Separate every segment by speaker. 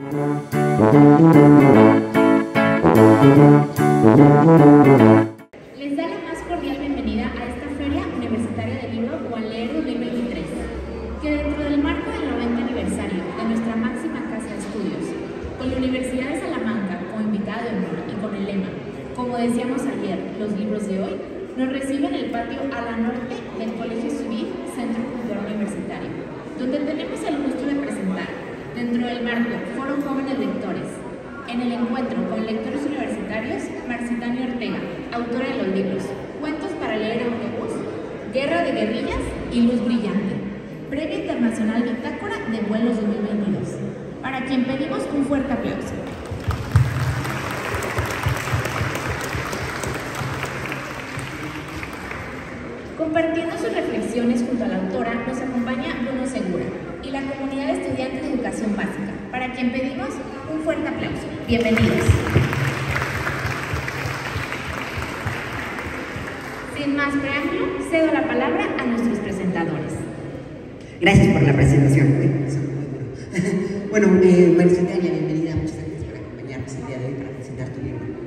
Speaker 1: Les da la más cordial bienvenida a esta Feria Universitaria del Libro o al Leer 2023, que dentro del marco del 90 aniversario de nuestra máxima casa de estudios, con la Universidad de Salamanca como invitada de honor y con el lema, como decíamos ayer, los libros de hoy, nos recibe en el patio a la norte del Colegio Civil Centro Cultural Universitario, donde tenemos el gusto de presentar, dentro del marco Foro Jóvenes Lectores, en el encuentro con lectores universitarios, Marcitania Ortega, autora de los libros Cuentos para leer en autobús, Guerra de guerrillas y Luz brillante, Premio Internacional Bitácora de Vuelos 2022, para quien pedimos un fuerte aplauso. Compartiendo sus reflexiones junto a la autora nos acompaña Bruno Segura y la comunidad de estudiantes de educación básica, para quien pedimos un fuerte aplauso. Bienvenidos. Sin más preámbulo, cedo la palabra a nuestros presentadores.
Speaker 2: Gracias por la presentación. Bueno, Marcitania, bienvenida. Muchas gracias por acompañarnos el día de hoy para presentar tu libro.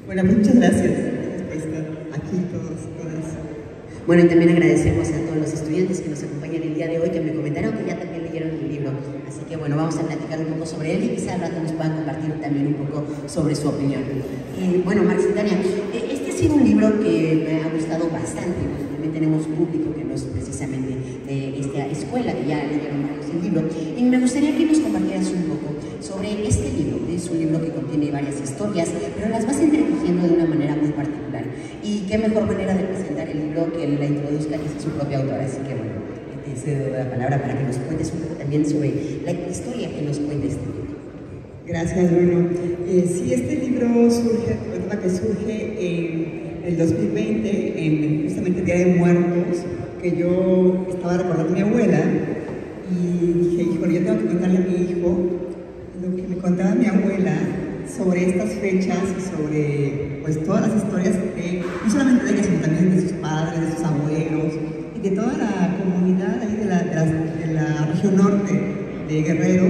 Speaker 2: Bueno, muchas gracias por estar aquí todos, todas. Bueno, y también agradecemos a todos los estudiantes que nos acompañan el día de hoy, que me comentaron que ya también leyeron el libro. Así que bueno, vamos a platicar un poco sobre él y quizá al rato nos puedan compartir también un poco sobre su opinión. Bueno, Marcitania, este ha sido un libro que me ha gustado bastante. También tenemos público que no es precisamente de esta escuela, que ya leyeron varios el libro. Y me gustaría que nos compartieras un poco sobre este libro. Es un libro que contiene varias historias, pero las vas entretejiendo de una manera muy particular. Y qué mejor manera de presentar el libro que la introduzca, que es su propia autora. Así que bueno, te cedo la palabra para que nos cuentes un poco también sobre la historia que nos cuenta este libro.
Speaker 3: Gracias, Bruno. Sí, este libro surge en el 2020, justamente el Día de Muertos, que yo estaba recordando a mi abuela y dije, híjole, yo tengo que contarle a mi hijo lo que me contaba mi abuela sobre estas fechas y sobre pues todas las historias no solamente de ella, sino también de sus padres, de sus abuelos y de toda la comunidad ahí de la región norte de Guerrero,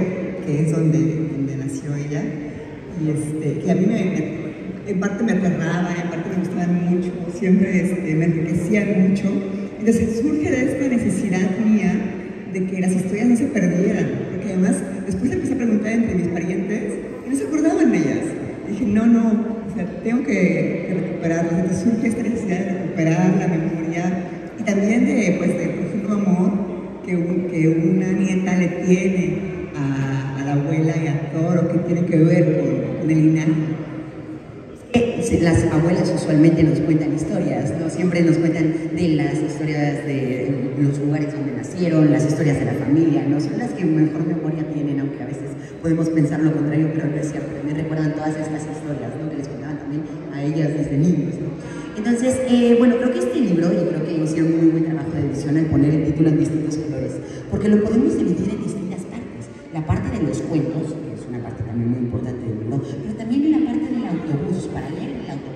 Speaker 3: que es donde nació ella, y que a mí en parte me aterraba, en parte me gustaban mucho, siempre me enriquecían mucho. Entonces surge de esta necesidad mía de que las historias no se perdieran, porque además después le empecé a preguntar entre mis parientes y no se acordaban de ellas. Y dije, no, o sea, tengo que recuperarlas. Entonces surge esta necesidad de recuperar la memoria y también de profundo amor que una nieta le tiene a la abuela y a todo lo que tiene que ver con el linaje.
Speaker 2: Las abuelas usualmente nos cuentan historias, ¿no? Siempre nos cuentan de las historias de los lugares donde nacieron, las historias de la familia, ¿no? Son las que mejor memoria tienen, aunque a veces podemos pensar lo contrario, pero no es cierto. También recuerdan todas estas historias, ¿no? Que les contaban también a ellas desde niños, ¿no? Entonces, bueno, creo que este libro, yo creo que hicieron un muy buen trabajo de edición al poner el título en distintos colores, porque lo podemos dividir en distintas partes. La parte de los cuentos, que es una parte también muy importante del libro, pero también en la parte del autobús, para leer el autobús.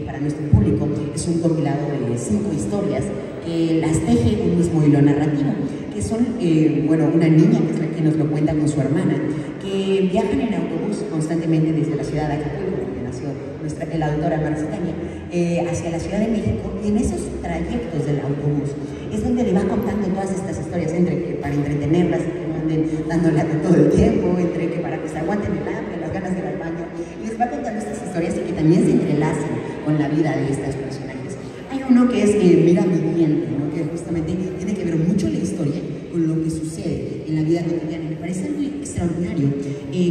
Speaker 2: Para nuestro público es un compilado de 5 historias que las teje un mismo hilo narrativo, que son, bueno, una niña que es la que nos lo cuenta con su hermana, que viajan en autobús constantemente desde la ciudad de Acapulco, donde nació la autora Marcitania, hacia la Ciudad de México, y en esos trayectos del autobús es donde le va contando todas estas historias, entre que para entretenerlas y que no anden dándole todo el tiempo, entre que para que se aguanten el hambre, las ganas de ir al baño, y les va contando estas historias y que también se entrelazan con la vida de estos personajes. Hay uno que es Mira mi diente, ¿no? Que justamente tiene que ver mucho la historia con lo que sucede en la vida cotidiana. Me parece muy extraordinario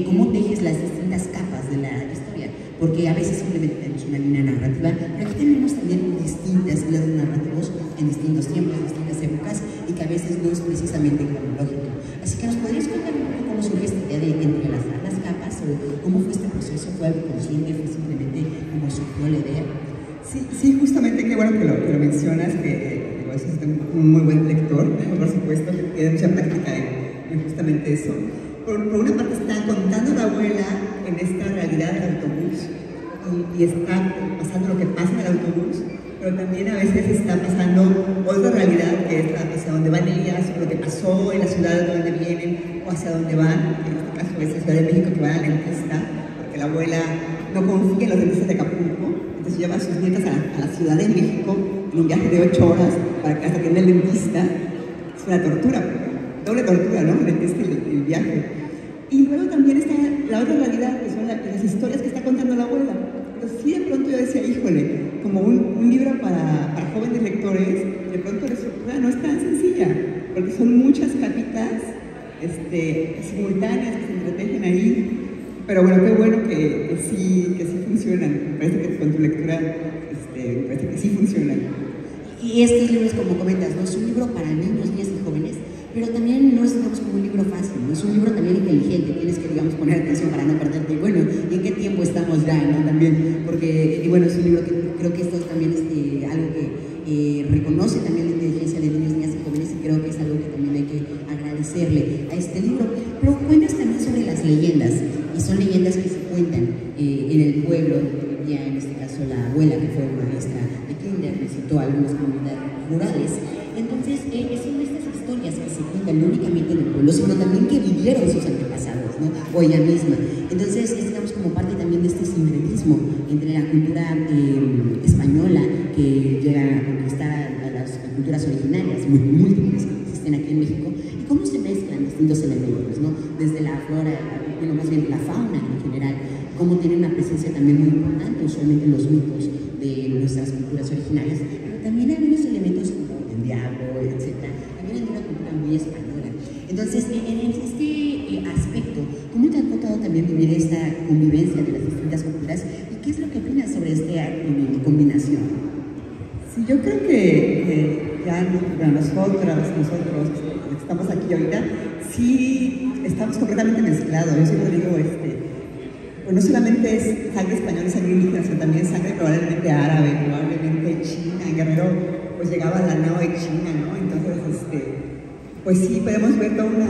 Speaker 2: cómo tejes las distintas capas de la historia, porque a veces simplemente tenemos una línea narrativa, pero aquí tenemos también distintas hilos narrativos en distintos tiempos, en distintas épocas, y que a veces no es precisamente cronológico. Así que nos podrías contar un poco cómo surge esta idea de entrelazar las capas, o cómo fue este proceso, fue algo consciente, fue simplemente como surgió la idea.
Speaker 3: Sí, justamente, qué bueno que lo mencionas, que es un muy buen lector, por supuesto, que tiene mucha práctica justamente eso. Por una parte está contando la abuela en esta realidad del autobús y está pasando lo que pasa en el autobús, pero también a veces está pasando otra realidad que es hacia dónde van ellas, lo que pasó en la ciudad de donde vienen o hacia dónde van. En este caso es la Ciudad de México, que van al dentista, porque la abuela no confía en los dentistas de Acapulco, entonces lleva a sus nietas a la Ciudad de México en un viaje de 8 horas para que hasta que venga el dentista. Es una tortura, doble tortura, ¿no? El dentista y el viaje. Y luego también está la otra realidad, que son las historias que está contando la abuela. Entonces sí, de pronto yo decía, híjole, como un libro para jóvenes lectores, de pronto la estructura no es tan sencilla, porque son muchas capitas simultáneas que se entretejen ahí. Pero bueno, qué bueno que sí funcionan. Me parece que con tu lectura, me parece que sí funcionan.
Speaker 2: Y estos libros, como comentas, no es un libro para niños, niñas y jóvenes, pero también no es como un libro fácil, no es un libro también inteligente, tienes que, digamos, poner atención para no perderte. Bueno, ¿y en qué tiempo estamos ya, no? También, porque, y bueno, es un libro que creo que esto es también algo que reconoce también la inteligencia de niños, niñas y jóvenes, y creo que es algo que también hay que agradecerle a este libro. Pero cuentas también sobre las leyendas, y son leyendas que se cuentan en el pueblo donde vivía, en este caso, la abuela, que fue maestra de kinder, visitó algunas comunidades rurales. Entonces, son estas historias que se cuentan no únicamente en el pueblo, sino también que vivieron sus antepasados, ¿no? O ella misma. Entonces, estamos como parte también de este sincretismo entre la cultura española, que llega a conquistar a las culturas originarias, múltiples que existen aquí en México, y cómo se mezclan distintos elementos, ¿no? Desde la flora, bueno, más bien la fauna en general, cómo tiene una presencia también muy importante, usualmente en los mitos de nuestras culturas originarias, pero también algunos elementos como el diablo, etc. También hay una cultura muy española. Entonces, en este aspecto, ¿cómo te ha tocado también vivir esta convivencia de las distintas culturas y qué es lo que opinas sobre esta combinación?
Speaker 3: Sí, yo creo que ya nosotros que estamos aquí ahorita, sí estamos completamente mezclados. Yo siempre digo, pues no solamente es sangre española y sangre indígena, sino también sangre probablemente árabe, probablemente china. En Guerrero, pues llegaba la nao de China, ¿no? Entonces, pues sí, podemos ver toda una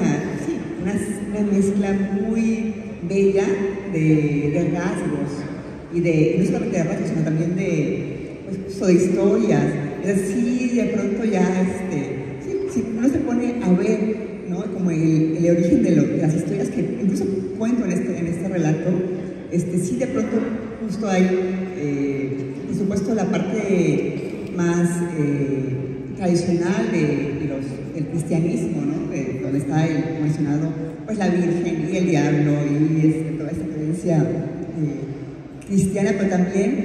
Speaker 3: mezcla muy bella de rasgos, y no solamente de rasgos, sino también de historias. Entonces, sí, de pronto ya, si uno se pone a ver, ¿no? Como el origen de las historias que incluso cuento en este relato, sí, de pronto justo hay, por supuesto, la parte más tradicional del cristianismo, ¿no? Donde está mencionado, pues, la Virgen y el diablo y toda esta creencia cristiana, pero también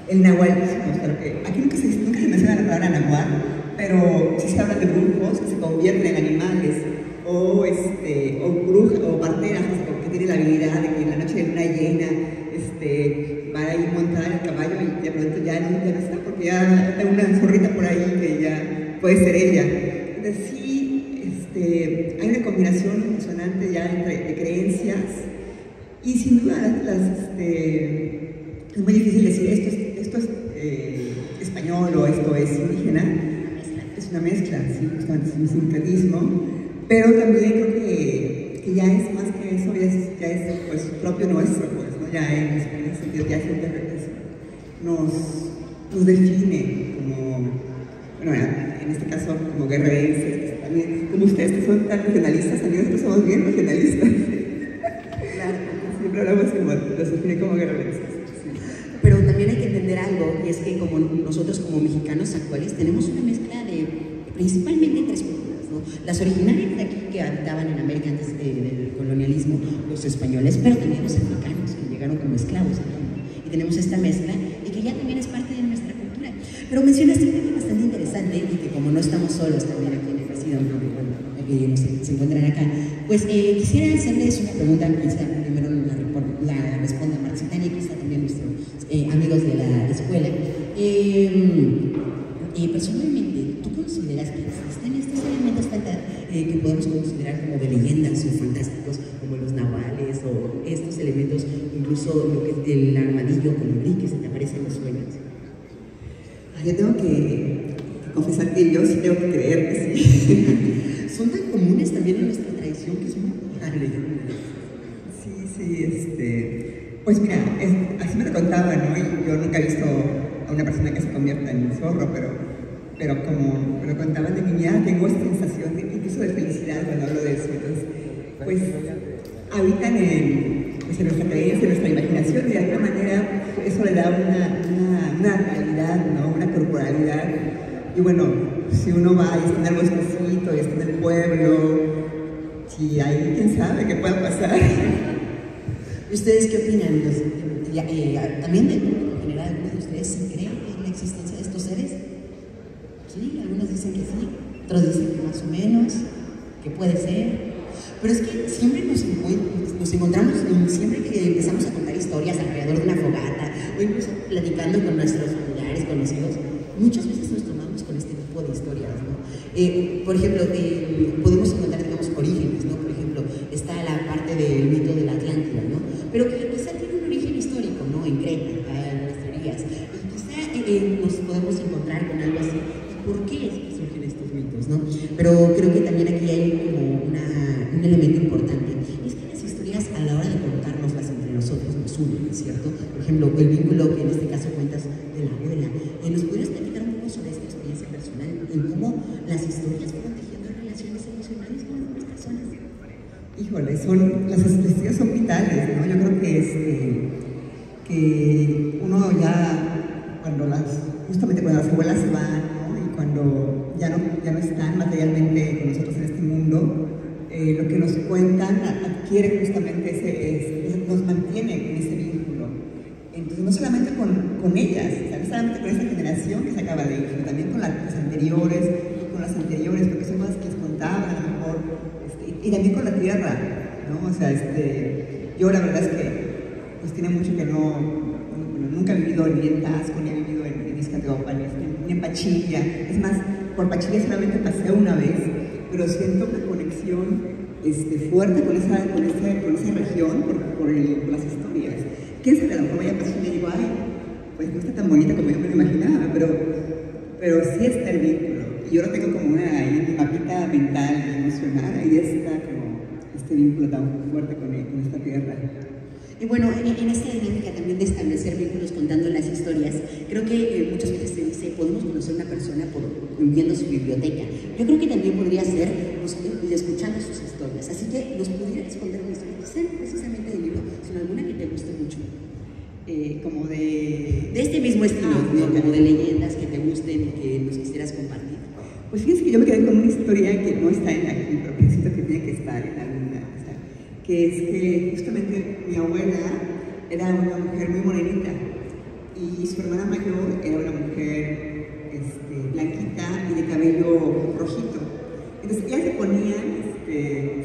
Speaker 3: el nahualismo. Claro que aquí nunca se menciona la palabra nahual, pero sí se habla de brujos que se convierten en animales, o brujas o parteras que tienen la habilidad de que en la noche de luna llena va a ir montada en el caballo y de pronto ya no está, porque ya hay una zorrita por ahí que ya puede ser ella. Entonces sí, hay una combinación impresionante ya de creencias, y sin duda es muy difícil decir esto es español o esto es indígena. Es una mezcla, sí, justamente es un sincretismo, pero también creo que ya es más que eso, ya es pues, propio nuestro, pues, ¿no? Ya en ese sentido, ya nos define como, bueno, en este caso como guerrerenses, también, como ustedes que son tan regionalistas, también nosotros somos bien regionalistas. Claro, siempre hablamos como, los define como guerrerenses.
Speaker 2: Pero también hay que entender algo, y es que como nosotros como mexicanos actuales tenemos una mezcla de principalmente tres culturas, ¿no? Las originarias de aquí que habitaban en América antes del colonialismo, los españoles, pero también los africanos que llegaron como esclavos aquí, ¿no? Y tenemos esta mezcla y que ya también es parte de nuestra cultura. Pero mencionaste un tema bastante interesante y que como no estamos solos también aquí en el Presidio, se encuentran acá, pues quisiera hacerles una pregunta, quizá primero la responda Marxitania y quizá también nuestros amigos de la escuela. Personalmente, ¿tú consideras que existen estos elementos que podemos considerar como de leyendas o fantásticos, como los nahuales o estos elementos, incluso lo que es el armadillo colibrí que se te aparece en los sueños?
Speaker 3: Yo tengo que confesar que yo sí tengo que creer que sí.
Speaker 2: son tan comunes también en nuestra tradición que es muy padre.
Speaker 3: Sí, pues mira, así me lo contaba, ¿no? Y yo nunca he visto a una persona que se convierta en un zorro, pero como me lo contaban de niña, tengo esta sensación incluso de felicidad cuando hablo de eso. Entonces, pues habitan en nuestra creencia, en nuestra imaginación, y de alguna manera eso le da una realidad, ¿no? Una corporalidad. Y bueno, si uno va y está en el bosquecito, y está en el pueblo, si ahí, quién sabe qué pueda pasar.
Speaker 2: ¿Ustedes qué opinan? También de público en general, ¿algunos de ustedes se creen en la existencia de estos seres? Sí, algunos dicen que sí, otros dicen que más o menos, que puede ser. Pero es que siempre nos encontramos, siempre que empezamos a contar historias alrededor de una fogata, o incluso platicando con nuestros familiares, conocidos, muchas veces nos tomamos con este tipo de historias, ¿no? Por ejemplo, podemos encontrar, digamos, orígenes, ¿no? Por ejemplo, está la parte del mito de la Atlántida, ¿no? Pero que quizá tiene un origen histórico, ¿no? En Creta, en las teorías. Y quizá nos podemos encontrar con algo así. ¿Por qué es que surgen estos mitos, no? Pero creo que también aquí hay como un elemento importante. Es que las historias, a la hora de contarnoslas entre nosotros, nos unen, ¿cierto? Por ejemplo, el vínculo que en este caso cuentas de la abuela. ¿Nos podrías platicar un poco sobre esta experiencia personal en cómo las historias fueron tejiendo relaciones emocionales con las personas?
Speaker 3: Híjole, las historias son vitales, ¿no? Yo creo que uno ya, justamente cuando las abuelas se van, ¿no? Y cuando ya no están materialmente con nosotros en este mundo, lo que nos cuentan adquiere justamente nos mantiene en ese vínculo. Entonces, no solamente con ellas, o sea, no solamente con esa generación que se acaba de ir, sino también con las anteriores y con las anteriores, porque son cosas que les contaban a lo mejor, y también con la tierra, ¿no? O sea, yo la verdad es que pues tiene mucho que nunca he vivido ni en Tasco, ni he vivido en Iztapalapa, ni en Pachilla. Es más, por Pachilla solamente pasé una vez, pero siento una conexión fuerte con esa región por las historias. ¿Quién sabe? A lo mejor vaya a Pachilla y digo, ay, pues no está tan bonita como yo me lo imaginaba, pero sí está el vínculo. Y yo lo tengo como una mapita mental y emocional, ahí está como este vínculo tan fuerte con esta tierra.
Speaker 2: Y bueno, en esta dinámica también de establecer vínculos contando las historias, creo que muchas veces se dice, podemos conocer a una persona viendo su biblioteca. Yo creo que también podría ser escuchando sus historias. Así que nos pudieras contar una historia, quizá no precisamente del libro, sino alguna que te guste mucho.
Speaker 3: Como de
Speaker 2: este mismo estilo, ¿no? Como de leyendas que te gusten y que nos quisieras compartir.
Speaker 3: Pues fíjense que yo me quedé con una historia que no está en aquí, pero que siento que tiene que estar en alguna, o sea, que es que justamente mi abuela era una mujer muy morenita y su hermana mayor era una mujer blanquita y de cabello rojito. Entonces ellas se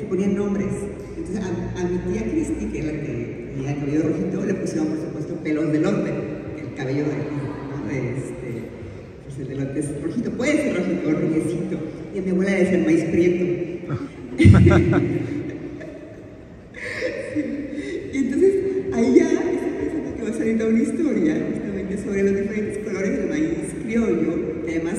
Speaker 3: ponían nombres. Entonces a mi tía Cristi, que era la que tenía el cabello rojito, le pusieron por supuesto pelos de lote, el cabello de aquí, ¿no? Pues el de lote es rojito, puede ser rojito o rubiecito. Y a mi abuela le decían maíz prieto. Y entonces ahí ya estoy pensando que va a salir toda una historia justamente sobre los diferentes colores del maíz criollo, que además,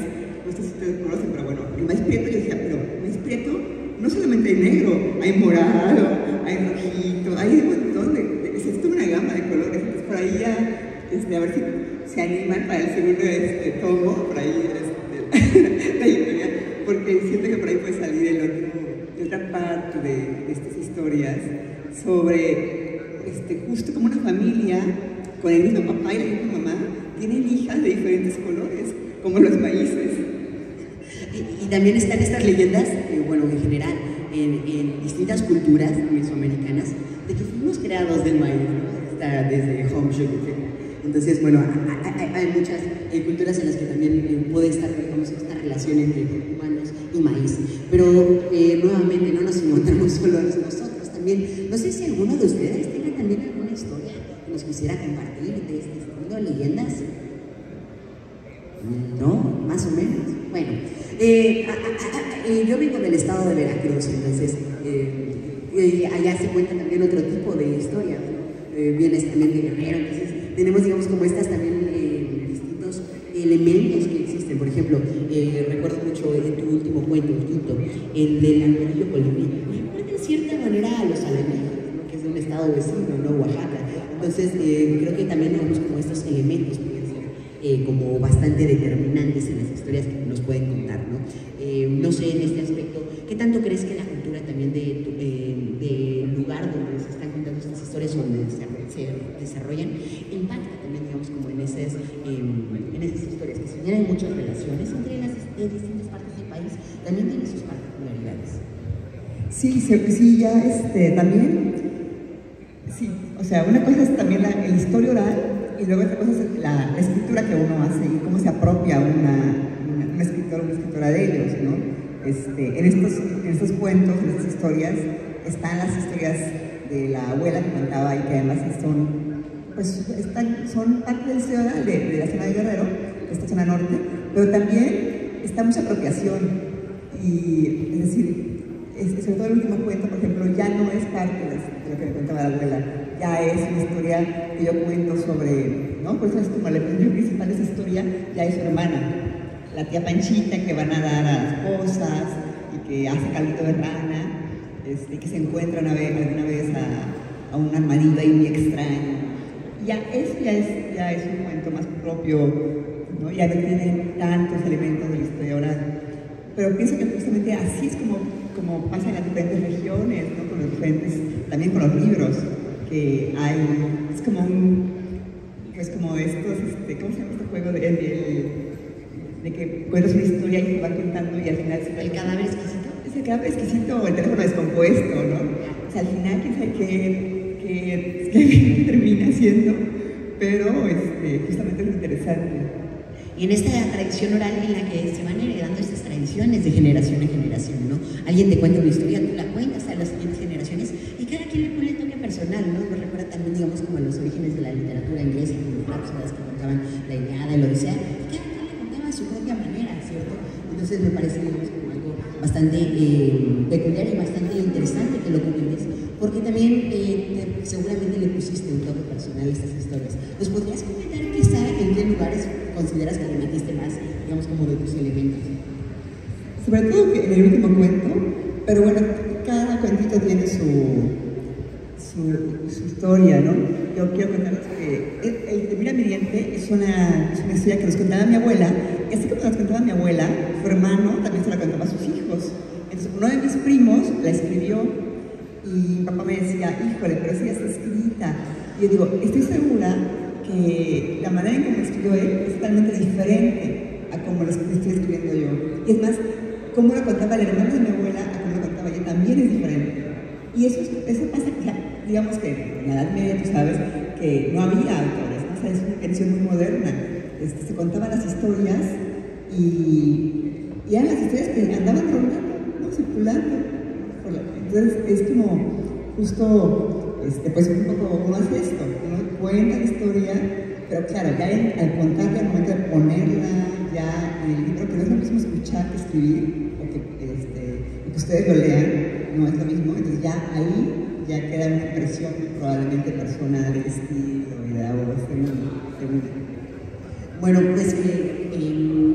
Speaker 3: no sé si ustedes conocen, pero bueno, el maíz prieto, yo decía, pero el maíz prieto no solamente hay negro, hay morado, hay rojito, hay un montón es toda una gama de colores. Entonces por ahí ya, a ver si se animan para el segundo tomo, por ahí la historia, porque siento que por ahí puede salir otra parte de estas historias sobre justo como una familia con el mismo papá y la misma mamá tienen hijas de diferentes colores, como los maíces.
Speaker 2: Y también están estas leyendas, bueno, en general, en distintas culturas mesoamericanas, de que fuimos creados del maíz, ¿no? Está desde Homshuk, etc. Entonces, bueno, hay muchas culturas en las que también puede estar, digamos, esta relación entre humanos y maíz. Pero, nuevamente, no nos encontramos solo nosotros también. No sé si alguno de ustedes tenga también alguna historia que nos quisiera compartir de este estilo de leyendas. ¿No? Más o menos. Bueno, yo vengo del estado de Veracruz, entonces allá se cuenta también otro tipo de historias, ¿no? Vienes también de Guerrero, entonces tenemos, digamos, como estas también distintos elementos que existen. Por ejemplo, recuerdo mucho en tu último cuento cortito, el del amarillo colibrí, me recuerda en cierta manera a los alienígenas, ¿no? Que es de un estado vecino, ¿no? Oaxaca. Entonces, creo que también tenemos como estos elementos pueden ser como bastante determinantes en las historias que nos pueden contar, ¿no? No sé, en este aspecto, ¿qué tanto crees que la cultura también del lugar donde se están contando estas historias, donde se desarrollan, impacta también, digamos, como en esas historias, que si bien hay muchas relaciones entre las distintas partes del país, también tiene sus particularidades?
Speaker 3: Sí, sí, ya también, sí, o sea, una cosa es también la historia oral y luego otra cosa es la escritura que uno hace y cómo se apropia un escritor o una escritora de ellos, ¿no? En estos cuentos, en estas historias, están las historias de la abuela que contaba y que además son parte del ciudad de la zona de Guerrero, de esta zona norte, pero también está mucha apropiación y, es decir, sobre todo el último cuento, por ejemplo, ya no es parte de lo que me contaba la abuela, ya es una historia que yo cuento sobre, ¿no? Por eso es como el personaje principal de esa historia, ya es su hermana, la tía Panchita que va a nadar a las pozas y que hace caldito de rana, que se encuentra alguna vez a un armadillo ahí muy extraño. Ya es un cuento más propio, ¿no? Ya no tiene tantos elementos de la historia oral. Pero pienso que justamente así es como pasa en las diferentes regiones, ¿no? También con los libros, que hay, es como estos, ¿cómo se llama este juego de que cuentas una historia y se va contando y al final se
Speaker 2: ¿El cadáver exquisito?
Speaker 3: Es el cadáver exquisito o el teléfono descompuesto, ¿no? O sea, al final quién sabe qué termina siendo, pero justamente es interesante.
Speaker 2: Y en esta tradición oral en la que se van heredando estas tradiciones de generación en generación, ¿no? Alguien te cuenta una historia, tú la cuentas a las siguientes generaciones y cada quien le pone el toque personal, ¿no? Nos recuerda también, digamos, como a los orígenes de la literatura inglesa, como los Rápsodas que contaban la Ilíada y la Odisea, y cada quien le contaba a su propia manera, ¿cierto? Entonces me parece, digamos, como algo bastante peculiar y bastante interesante que lo comentes, porque también seguramente le pusiste un toque personal a estas historias. ¿Nos podrías comentar quizá en qué lugares consideras que le metiste más, digamos, como de tus elementos?
Speaker 3: Sobre todo que en el último cuento, pero bueno, cada cuentito tiene su historia, ¿no? Yo quiero contarles que el de Mira mi diente es una historia que nos contaba mi abuela, y así como nos contaba mi abuela, su hermano también se la contaba a sus hijos. Entonces uno de mis primos la escribió y mi papá me decía, híjole, pero esa ya está escrita. Y yo digo, estoy segura que la manera en cómo escribió él es totalmente diferente a cómo lo estoy escribiendo yo. Y es más, cómo lo contaba el hermano de mi abuela a cómo lo contaba yo también es diferente. Y eso pasa, digamos que en la Edad Media, tú sabes, que no había autores, ¿no? O sea, es una edición muy moderna. Se contaban las historias y eran las historias que andaban rondando, ¿no? Circulando. Entonces es como justo, pues un poco uno hace esto, uno cuenta la historia, pero claro, ya al contarla, al momento de ponerla ya en el libro, que no es lo mismo escuchar que escribir, o que ustedes lo lean, no es lo mismo, entonces ya ahí ya queda una impresión probablemente personal del estilo y de la voz,
Speaker 2: Bueno, pues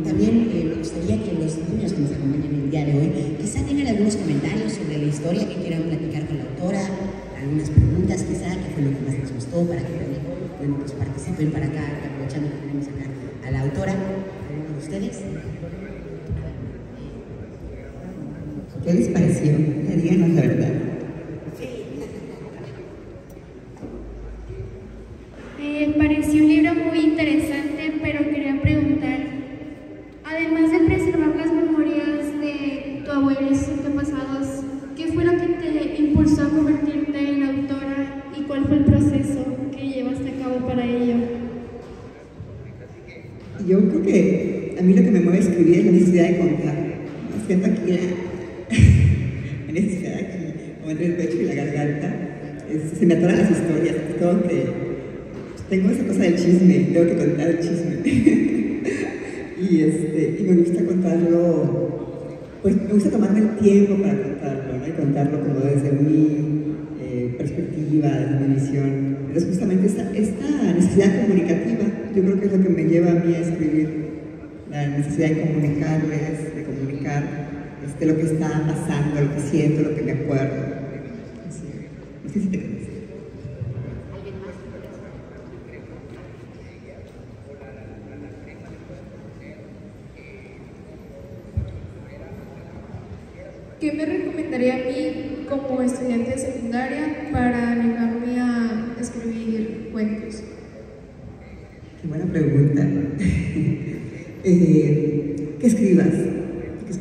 Speaker 2: también me gustaría que los niños que nos acompañan el día de hoy quizá tengan algunos comentarios sobre la historia que quieran platicar con la autora, algunas preguntas quizá, qué fue lo que más les gustó, para que también pues, participen para acá, aprovechando que tenemos acá a la autora. ¿Alguno de ustedes?
Speaker 3: ¿Qué les pareció? Díganos la verdad.
Speaker 4: Me pareció un libro muy interesante, pero quería preguntar, además de preservar las memorias de tu abuelo y sus antepasados, ¿qué fue lo que te impulsó a convertirte en autora y cuál fue el proceso que llevaste a cabo para ello?
Speaker 3: Yo creo que a mí lo que me mueve a escribir es la necesidad de contar. Siento aquí la necesidad aquí, como entre el pecho y la garganta, se me atoran las historias, es como que tengo esa cosa del chisme, tengo que contar el chisme. y me gusta contarlo, pues me gusta tomarme el tiempo para contarlo, ¿no? Y contarlo como desde mi perspectiva, desde mi visión. Entonces justamente esta necesidad comunicativa, yo creo que es lo que me lleva a mí a escribir, la necesidad de comunicarles, de comunicar lo que está pasando, lo que siento, lo que me acuerdo. Así. No sé si te crees.
Speaker 5: ¿Qué me recomendaría a mí como estudiante de secundaria para animarme a escribir cuentos?
Speaker 3: Qué buena pregunta. Que escribas. Yo sé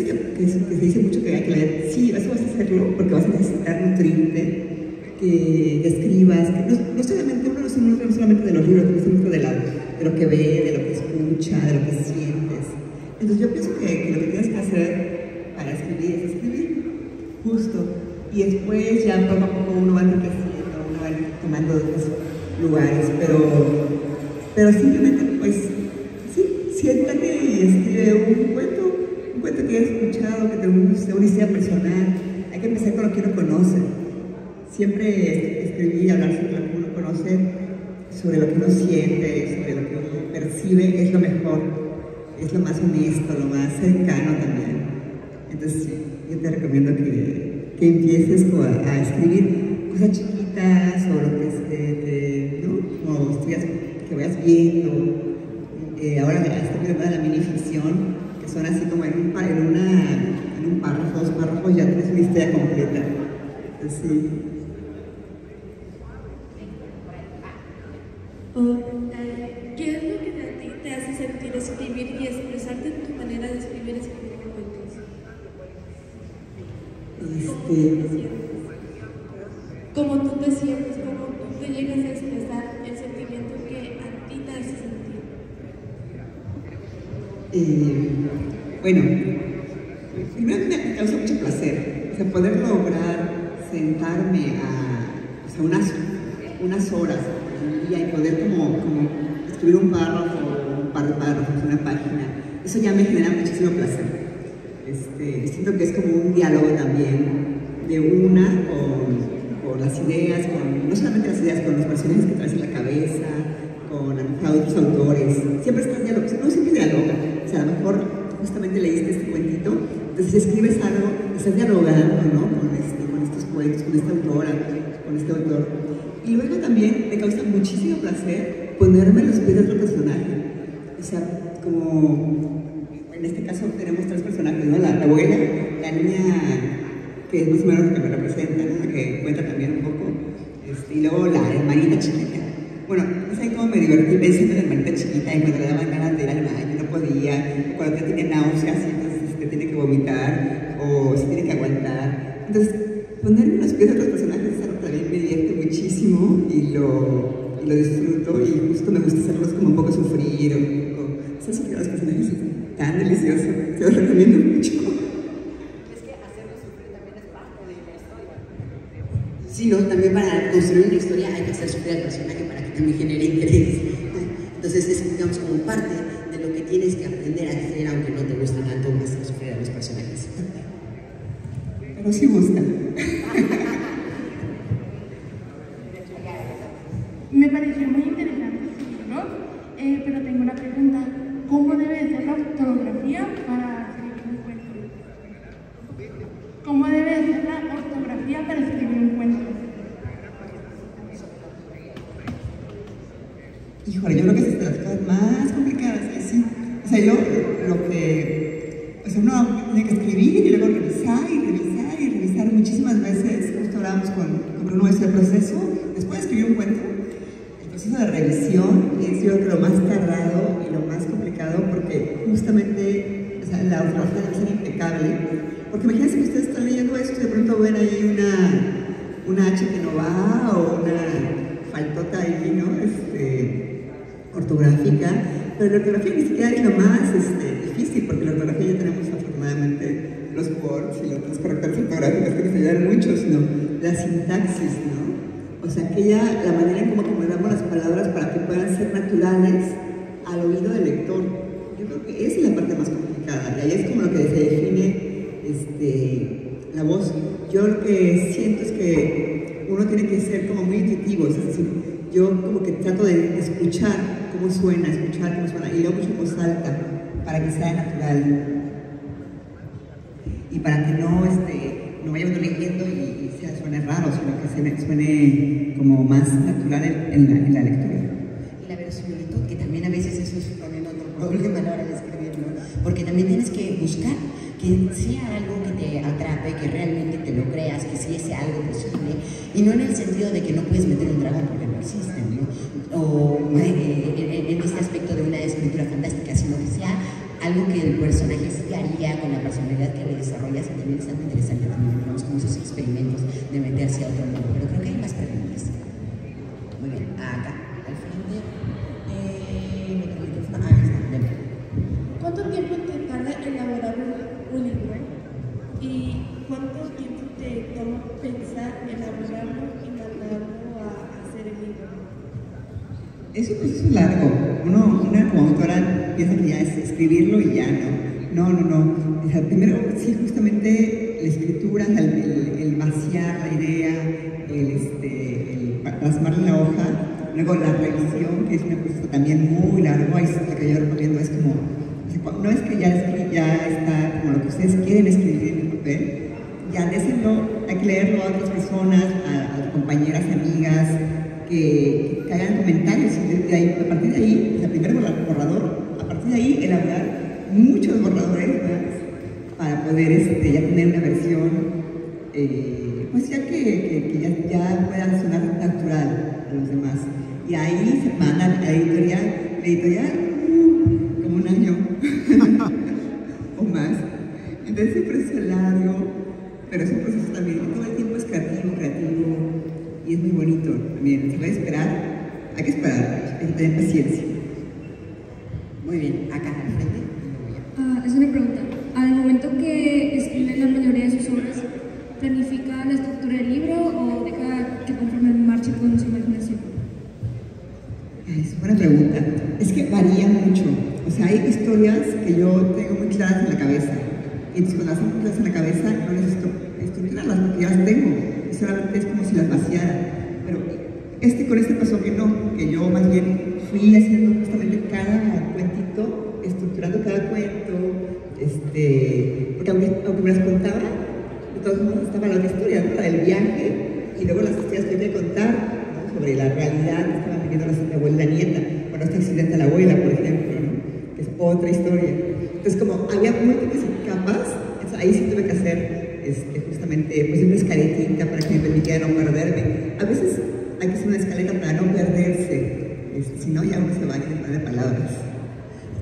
Speaker 3: que se dice mucho que hay que leer. Sí, eso vas a hacerlo porque vas a necesitar nutrirte, que escribas. Que no solamente uno no se nutre solamente de los libros, sino se nutre de lo que ve, de lo que escucha, de lo que sientes. Entonces yo pienso que lo que tienes que hacer para escribir es escribir, justo. Y después ya poco a poco uno va enriqueciendo, uno va tomando otros lugares, pero simplemente pues sí, siéntate y escribe un cuento que hayas escuchado, que te guste, una historia personal. Hay que empezar con lo que uno conoce. Siempre escribir y hablar sobre lo que uno conoce, sobre lo que uno siente, sobre lo que uno percibe, es lo mejor, es lo más honesto, lo más cercano también. Entonces sí, yo te recomiendo que empieces a escribir cosas chiquitas o lo que ¿no? Como historias que vayas viendo. Ahora estoy viendo la minificción, que son así como en un párrafo, 2 párrafos, ya tienes una historia completa. Entonces, sí.
Speaker 6: ¿Qué es lo que a ti te hace sentir escribir y expresarte en tu manera de escribir cuentos? ¿Cómo te sientes? ¿Cómo tú te sientes? ¿Cómo tú te llegas a expresar el sentimiento que a ti te hace sentir?
Speaker 3: Bueno, primero me causa mucho placer, o sea, poder lograr sentarme unas horas al día y poder como escribir un párrafo, un par de párrafos, una página, eso ya me genera muchísimo placer. Siento que es como un diálogo también de una con las ideas, no solamente las ideas, con los personajes que traes en la cabeza, con otros autores. Siempre estás dialogando, no siempre dialoga. O sea, a lo mejor justamente leíste este cuentito, entonces escribes algo, estás dialogando, ¿no? Con estos cuentos, con esta autora, con este autor. Y luego también me causa muchísimo placer ponerme en los pies de otro personaje. O sea, como en este caso tenemos 3 personajes, ¿no? La abuela, la niña que es más o menos la que me representa, ¿no? La que cuenta también un poco, y luego la hermanita chiquita. Bueno, no sé cómo me divertí pensando en la hermanita chiquita y cuando le daban ganas de ir al baño, no podía, cuando tenía náuseas, entonces tiene que vomitar o se tiene que aguantar. Entonces, ponerme en los pies de otros personajes es algo que también me divierte muchísimo y lo disfruto, y justo me gusta hacerlos como un poco sufrir o un poco hacer sufrir a los personajes. Tan delicioso, te lo recomiendo mucho.
Speaker 2: Es que hacerlo sufrir también es parte de la historia. Sí, no, también para construir una historia hay que hacer sufrir al personaje para que también genere interés. Entonces es, digamos, como parte de lo que tienes que aprender a hacer, aunque no te guste tanto hacer sufrir a los personajes.
Speaker 3: Pero sí gusta.
Speaker 5: Me pareció muy interesante su libro, pero tengo una pregunta. ¿Cómo debe ser la ortografía para escribir un cuento? ¿Cómo debe ser la ortografía para escribir un cuento?
Speaker 3: Híjole, yo creo que es de las cosas más complicadas, sí. O sea, uno tiene que escribir y luego revisar muchísimas veces. Justo hablábamos con Bruno de ese proceso. Después de escribir un cuento, el proceso de revisión es, yo creo que lo más tardado y lo más complicado, porque justamente, o sea, la ortografía debe ser impecable. Porque imagínense que ustedes están leyendo esto y de pronto ven ahí una H que no va o una faltota ahí, ¿no? Ortográfica, pero la ortografía ni siquiera es lo más difícil, porque la ortografía ya tenemos afortunadamente los words y los correctores ortográficos que nos ayudan mucho, sino la sintaxis, ¿no? O sea, que ya la manera en cómo acomodamos las palabras para que puedan ser naturales al oído del lector. Yo creo que esa es la parte más complicada, y ahí es como lo que se define la voz. Yo lo que siento es que uno tiene que ser como muy intuitivo, es decir, yo como que trato de escuchar cómo suena, y luego mucho en voz alta, para que sea natural. y para que no vaya uno leyendo y suene raro, sino que suene como más natural en la lectura.
Speaker 2: Y la verosimilitud, que también a veces eso es también otro problema a la hora de escribir, ¿no? Porque también tienes que buscar que sea algo que te atrape, que realmente te lo creas, que sí sea algo posible, y no en el sentido de que no puedes meter un dragón porque no existe, ¿no? O en este aspecto de una escritura fantástica, sino que sea algo que el personaje sí haría con la personalidad que le desarrollas, y también es algo interesante también, digamos, como esos experimentos de meterse a otro mundo. Pero creo que hay más preguntas. Muy bien, acá, al frente. Ahí está, ven.
Speaker 6: ¿Cuánto tiempo te tarda elaborar un libro? ¿Y cuánto tiempo te toma pensar, elaborarlo y mandarlo a hacer el libro?
Speaker 3: Es un proceso largo. Una como autora piensa que ya es escribirlo y ya, ¿no? No. O sea, primero, sí, justamente la escritura, el vaciar la idea, el plasmarla en la hoja, luego la revisión, que es un proceso también muy largo. Ahí lo que yo recomiendo es como, no es que ya está como lo que ustedes quieren escribir en el papel, ya désenlo, hay que leerlo a otras personas, a compañeras, amigas, que hagan comentarios, y a partir de ahí, o sea, primero borrador, a partir de ahí elaborar muchos borradores más para poder ya tener una versión, pues ya que ya pueda sonar natural a los demás. Y ahí se mandan a la editorial, como un año o más. Entonces es un proceso largo, pero es un proceso también que todo el tiempo es creativo, y es muy bonito también. Se puede esperar, hay que esperar, hay que tener paciencia.
Speaker 2: Muy bien, acá al frente.
Speaker 4: Es una pregunta. Al momento que escribe la mayoría de sus obras, ¿planifica la estructura del libro o deja que conforme marche con su imaginación?
Speaker 3: Es buena pregunta. Es que varía mucho. O sea, hay historias que yo tengo muy claras en la cabeza. Y entonces cuando las tengo claras en la cabeza, no necesito estructurarlas porque ya las tengo. Y solamente es como si las vaciara. Pero con este pasó que no, que yo más bien fui haciendo justamente cada cuentito, estructurando cada cuento, porque aunque me las contaba, de todos modos estaba la otra historia, ¿no? La del viaje, y luego las historias que voy a contar, ¿no? Sobre la realidad que estaban viviendo mi abuela y la nieta, cuando este accidente a la abuela, por ejemplo, ¿no? Que es otra historia. Entonces, como había múltiples capas, ahí sí tuve que hacer justamente pues una escaletita para que me permitiera no perderme. A veces hay que hacer una escaleta para no perderse, si no ya uno se va a llenar de palabras.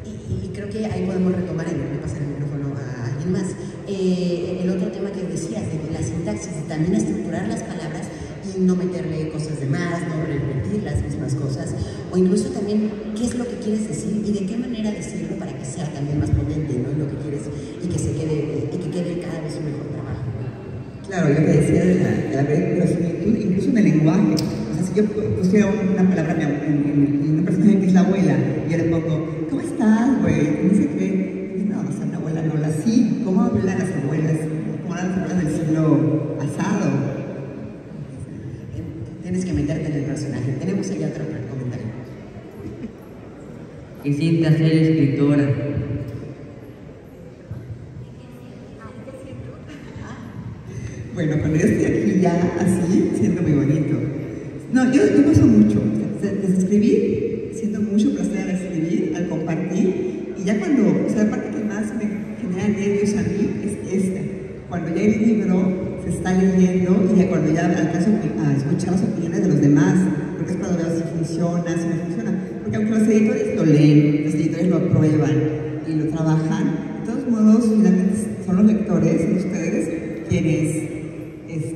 Speaker 2: Y creo que ahí podemos retomar, y le pasar el micrófono a alguien más, el otro tema que decías, de la sintaxis, de también estructurar las palabras y no meterle cosas de más, no repetir las mismas cosas, o incluso también qué es lo que quieres decir y de qué manera decirlo para que sea también más potente, ¿no? En lo que quieres y que quede cada vez un mejor trabajo.
Speaker 3: Claro, yo te decía de la verosimilitud, incluso en el lenguaje. O sea, si yo pusiera una palabra en una personaje que es la abuela, y yo le pongo, ¿cómo estás, güey? No sé qué. No, esa una abuela no la sí. ¿Cómo hablan las abuelas? ¿Cómo hablan las abuelas del siglo pasado?
Speaker 2: Tienes que meterte en el personaje. Tenemos allá otro comentario.
Speaker 7: ¿Qué siente ser escritora?
Speaker 3: Bueno, cuando yo estoy aquí ya así, siento muy bonito. No, yo paso mucho. Desde escribir, siento mucho placer al escribir, al compartir. Y ya cuando, o sea, la parte que más me genera nervios a mí es esta. Cuando ya el libro se está leyendo y ya cuando ya alcanzo a escuchar las opiniones de los demás, porque es cuando veo si funciona, si no funciona. Porque aunque los editores lo leen, los editores lo aprueban y lo trabajan, de todos modos, finalmente son los lectores, son ustedes, quienes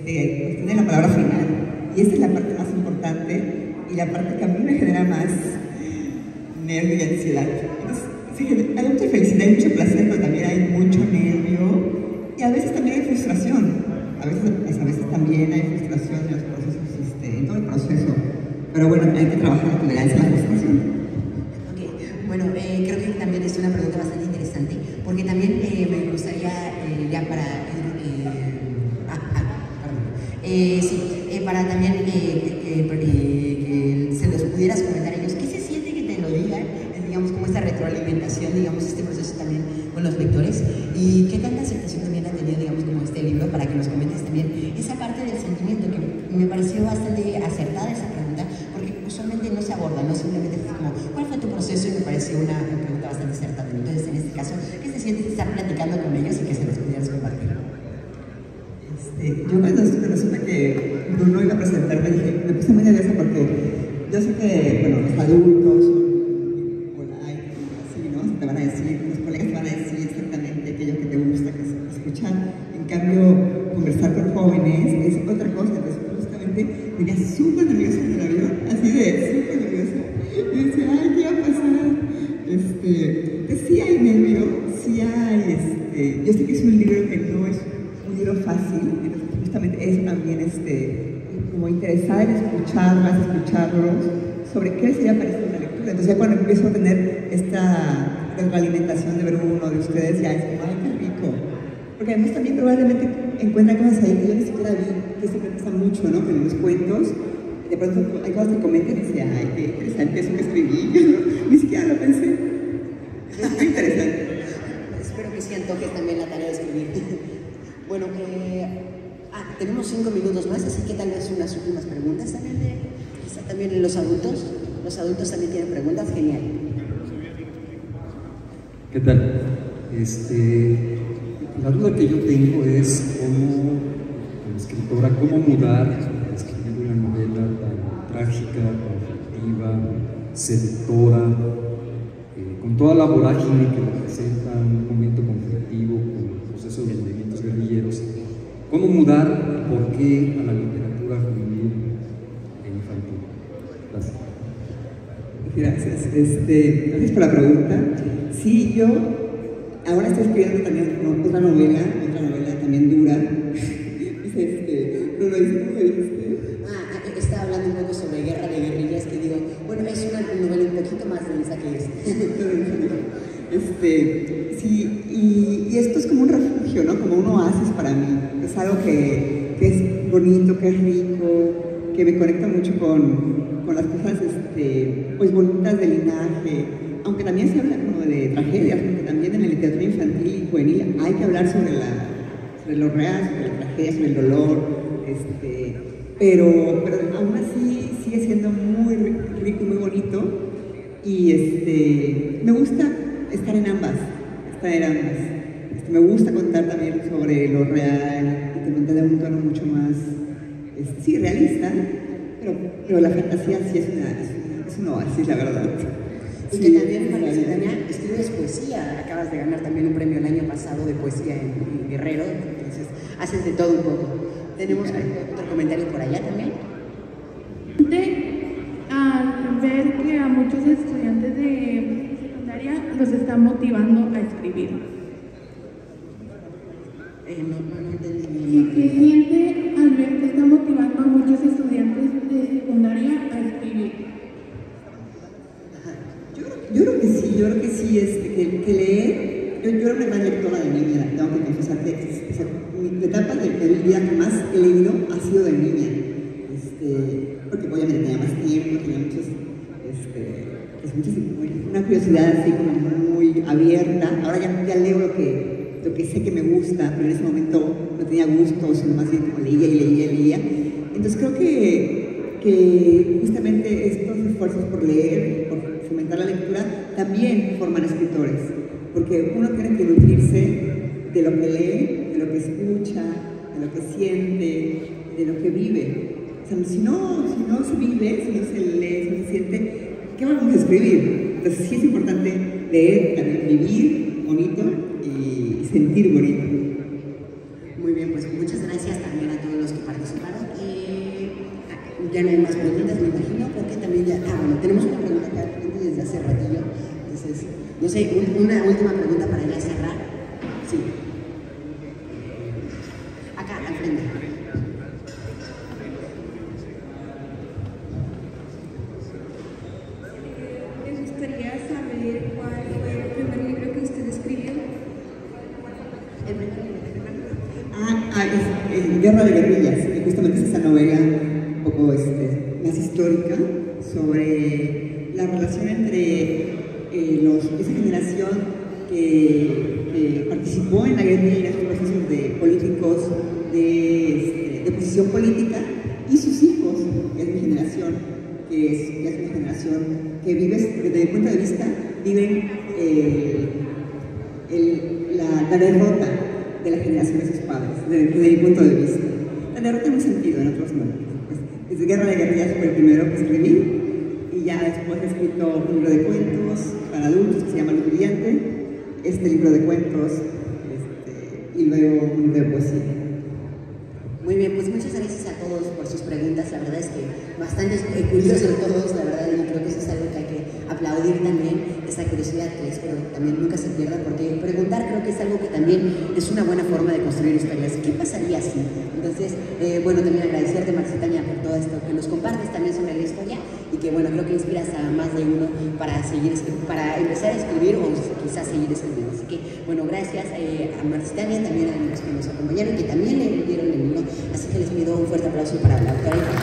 Speaker 3: tienen la palabra final. Y esta es la parte más importante y la parte que a mí me genera más nervio y ansiedad. Entonces, sí, hay mucha felicidad y mucho placer, pero también hay mucho nervio y a veces también hay frustración. A veces también hay frustración en los procesos, en todo el proceso. Pero bueno, hay que trabajar la tolerancia a la frustración.
Speaker 2: Okay. Bueno, creo que también es una pregunta bastante interesante, porque también me gustaría, ya para para también que se los pudieras comentar a ellos, ¿qué se siente que te lo digan? ayudar, digamos, como esta retroalimentación, digamos, este proceso también con los lectores. ¿Y qué tanta aceptación también ha tenido, digamos, como este libro, para que nos comentes también esa parte del sentimiento, que me pareció bastante acertada esa pregunta, porque usualmente no se aborda, no simplemente es como, ¿cuál fue tu proceso? Y me pareció una pregunta bastante acertada. Entonces, en este caso, ¿qué se siente estar platicando con ellos y que se les pudieras compartir?
Speaker 3: Yo cuando supe que Bruno iba a presentarme, dije, me puse muy nerviosa porque yo sé que, bueno, los adultos son así, ¿no? Te van a decir, los colegas te van a decir exactamente aquello que te gusta, que es escuchar. En cambio, conversar con jóvenes es otra cosa. Entonces, justamente venía súper nerviosa en el avión, así de súper nerviosa. Y decía, ay, ¿qué va a pasar? Pues sí hay nervio, sí hay, yo sé que es un libro que no es un libro fácil, entonces justamente eso también, como interesada en escucharlos, sobre qué les iba a parecer una lectura. Entonces ya cuando empiezo a tener esta retroalimentación de Bruno, de ustedes, ya es como, ay, qué rico. Porque además también probablemente encuentran cosas ahí que yo ni siquiera vi, que siempre pasa mucho, ¿no? Que en los cuentos, de pronto hay cosas que comentan y dicen, ay, qué interesante eso que escribí, yo ni siquiera lo pensé. Es muy interesante.
Speaker 2: Espero que sí antojes también la tarea de escribir. Bueno, tenemos 5 minutos más, así que tal vez unas últimas preguntas también quizá también los adultos. Los adultos también tienen preguntas, genial.
Speaker 8: ¿Qué tal? La duda que yo tengo es cómo, como escritora, cómo mudar a escribir una novela tan trágica, conflictiva, seductora, con toda la vorágine que representa un momento conflictivo, con el proceso de los movimientos guerrilleros. ¿Cómo mudar y por qué a la literatura juvenil e infantil? Gracias.
Speaker 3: Gracias. Gracias por la pregunta. Sí, yo ahora estoy escribiendo también otra novela también dura. ¿Cómo me dijiste?
Speaker 2: Estaba hablando un poco sobre Guerra de Guerrillas, que digo, bueno, es una novela un poquito más densa que
Speaker 3: Sí, y esto es como un refugio, ¿no? Como un oasis para mí. Es algo que es bonito, que es rico, que me conecta mucho con las cosas pues bonitas del linaje. Aunque también se habla como de tragedias, porque también en la literatura infantil y juvenil hay que hablar sobre lo real, sobre la tragedia, sobre el dolor. Pero aún así sigue siendo muy rico y muy bonito. Y me gusta estar en ambas. Me gusta contar también sobre lo real y te contar de un tono mucho más, sí, realista, pero la fantasía sí es un oasis, la verdad.
Speaker 2: Y sí, que también, Tania, escribes poesía, acabas de ganar también un premio el año pasado de poesía en Guerrero, entonces haces de todo un poco. ¿Tenemos otro comentario por allá también?
Speaker 5: Al ver que a muchos estudiantes de secundaria los está motivando a escribir.
Speaker 2: No entendí.
Speaker 5: Sí, ¿qué siente al ver que está motivando a muchos estudiantes de secundaria a escribir?
Speaker 3: Yo creo que sí, que leer. Yo era una gran lectora de niña, tengo que confesar que la etapa de mi vida que más he leído ha sido de niña. Porque obviamente tenía más tiempo, tenía una curiosidad así como muy abierta. Ahora ya leo lo que sé que me gusta, pero en ese momento no tenía gusto, sino más bien como leía. Entonces creo que justamente estos esfuerzos por leer, por fomentar la lectura, también forman escritores, porque uno tiene que nutrirse de lo que lee, de lo que escucha, de lo que siente, de lo que vive. O sea, si no se vive, si no se lee, si no se siente, ¿qué vamos a escribir? Entonces sí es importante leer, también vivir bonito y sentir bonito.
Speaker 2: Muy bien, pues muchas gracias también a todos los que participaron. Ya no hay más preguntas, me imagino, porque también ya... bueno, tenemos una pregunta acá desde hace ratillo. Entonces, no sé, una última pregunta para ya cerrar. Sí. Acá, al frente.
Speaker 9: Me gustaría saber cuál fue el primer libro que usted escribió.
Speaker 2: ¿El primer libro?
Speaker 3: Es Guerra de Guerrillas, que justamente es esa novela un poco más histórica sobre la relación entre esa generación que participó en la guerrilla y en esos procesos de políticos de posición política y sus hijos, que es mi generación, que es una generación que vive, desde mi punto de vista, viven la derrota de la generación de sus padres, desde mi punto de vista. La derrota en un sentido, en otros no. Desde Guerra de Guerrillas fue el primero que escribí, y ya después he escrito un libro de cuentos para adultos que se llama Luz Brillante, este libro de cuentos, y luego un libro de poesía.
Speaker 2: Muy bien, pues muchas gracias a todos por sus preguntas. La verdad es que bastante curiosos todos, la verdad, y creo que eso es algo que hay que aplaudir también, esa curiosidad que espero también nunca se pierda, porque preguntar creo que es algo que también es una buena forma de construir historias. ¿Qué pasaría si? Entonces, bueno, también agradecerte, Marcitaña, por todo esto que nos compartes también sobre la historia, y que bueno, creo que inspiras a más de uno para empezar a escribir o quizás seguir escribiendo. Así que, bueno, gracias a Marcitaña, también a los que nos acompañaron, que también leyeron el libro. Así que les pido un fuerte aplauso para la autora y para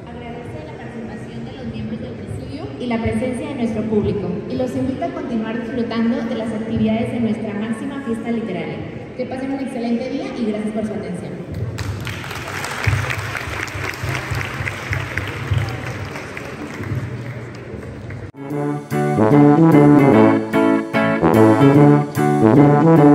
Speaker 1: agradece la participación de los miembros del presidio y la presencia de nuestro público, y los invita a continuar disfrutando de las actividades de nuestra máxima fiesta literaria. Que pasen un excelente día y gracias por su atención.
Speaker 10: Thank you.